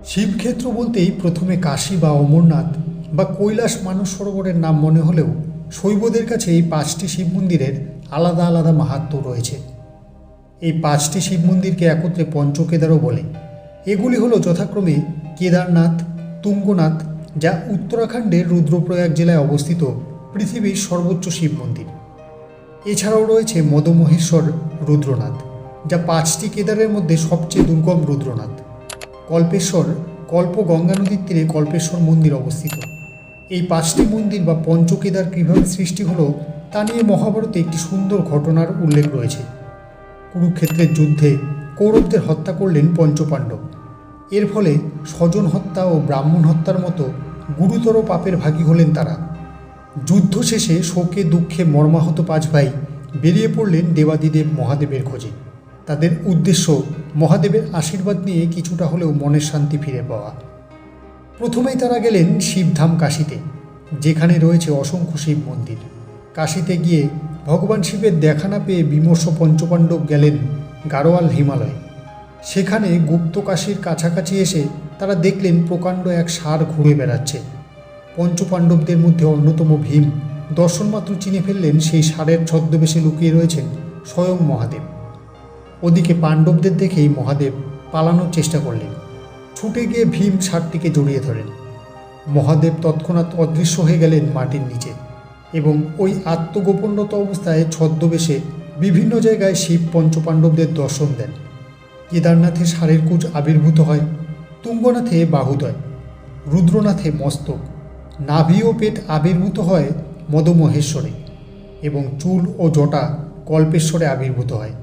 শিবক্ষেত্র বলতেই প্রথমে কাশী বা অমরনাথ বা কৈলাস মানস সরোবরের নাম মনে হলেও শৈবদের কাছে এই 5টি শিব মন্দিরের আলাদা আলাদা মাহাত্ম্য রয়েছে। এই 5টি শিব মন্দিরকে একত্রে পঞ্চকেদারও বলে। এগুলি হলো যথাক্রমে কেদারনাথ, তুঙ্গনাথ, যা উত্তরাখণ্ডের রুদ্রপ্রয়াগ জেলায় অবস্থিত পৃথিবীর সর্বোচ্চ শিব মন্দির। এছাড়াও রয়েছে মদমহেশ্বর রুদ্রনাথ, যা 5টি কেদারের মধ্যে সবচেয়ে দুর্গম রুদ্রনাথ। কল্পেশ্বর, কল্প গঙ্গা নদীর তীরে কল্পেশ্বর মন্দির অবস্থিত। এই 5টি মন্দির বা পঞ্চকেদার কীভাবে সৃষ্টি হলো তা নিয়ে মহাভারতে একটি সুন্দর ঘটনার উল্লেখ রয়েছে। কুরুক্ষেত্রের যুদ্ধে কৌরবদের হত্যা করলেন পঞ্চপাণ্ডব। এর ফলে স্বজন হত্যা ও ব্রাহ্মণ হত্যার মতো গুরুতর পাপের ভাগী হলেন তারা। যুদ্ধ শেষে শোকে দুঃখে মর্মাহত 5 ভাই বেরিয়ে পড়লেন দেবাদিদেব মহাদেবের খোঁজে। তাদের উদ্দেশ্য মহাদেবের আশীর্বাদ নিয়ে কিছুটা হলেও মনের শান্তি ফিরে পাওয়া। প্রথমেই তারা গেলেন শিবধাম কাশীতে, যেখানে রয়েছে অসংখ্য শিব মন্দির। কাশীতে গিয়ে ভগবান শিবের দেখা না পেয়ে বিমর্ষ পঞ্চপাণ্ডব গেলেন গাড়োয়াল হিমালয়ে। সেখানে গুপ্ত কাশীর কাছাকাছি এসে তারা দেখলেন প্রকাণ্ড এক ষাঁড় ঘুরে বেড়াচ্ছে। পঞ্চপাণ্ডবদের মধ্যে অন্যতম ভীম দর্শনমাত্র চিনে ফেললেন সেই ষাঁড়ের ছদ্মবেশে লুকিয়ে রয়েছেন স্বয়ং মহাদেব। ওদিকে পাণ্ডবদের দেখেই মহাদেব পালানোর চেষ্টা করলেন। ছুটে গিয়ে ভীম ষাঁড়টিকে জড়িয়ে ধরেন। মহাদেব তৎক্ষণাৎ অদৃশ্য হয়ে গেলেন মাটির নিচে এবং ওই আত্মগোপনরত অবস্থায় ছদ্মবেশে বিভিন্ন জায়গায় শিব পঞ্চপাণ্ডবদের দর্শন দেন। কেদারনাথে ষাঁড়ের কুচ আবির্ভূত হয়, তুঙ্গনাথে বাহুদয়, রুদ্রনাথে মস্তক, নাভি ও পেট আবির্ভূত হয় মদমহেশ্বরে এবং চুল ও জটা কল্পেশ্বরে আবির্ভূত হয়।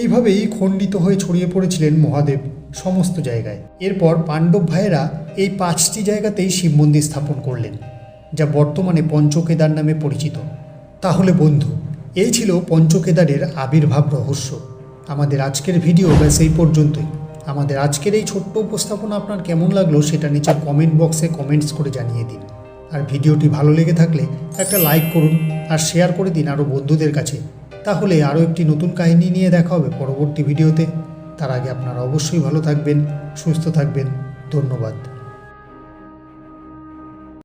এইভাবেই খণ্ডিত হয়ে ছড়িয়ে পড়েছিলেন মহাদেব সমস্ত জায়গায়। এরপর পাণ্ডব ভাইয়েরা এই 5টি জায়গাতেই শিব মন্দির স্থাপন করলেন, যা বর্তমানে পঞ্চকেদার নামে পরিচিত। তাহলে বন্ধু, এই ছিল পঞ্চকেদারের আবির্ভাব রহস্য। আমাদের আজকের ভিডিও ব্যাস এই পর্যন্তই। আমাদের আজকের এই ছোট্ট উপস্থাপনা আপনার কেমন লাগলো সেটা নিচে কমেন্ট বক্সে কমেন্টস করে জানিয়ে দিন। আর ভিডিওটি ভালো লেগে থাকলে একটা লাইক করুন আর শেয়ার করে দিন আরও বন্ধুদের কাছে। তাহলে আরও একটি নতুন কাহিনী নিয়ে দেখা হবে পরবর্তী ভিডিওতে। তার আগে আপনারা অবশ্যই ভালো থাকবেন, সুস্থ থাকবেন। ধন্যবাদ।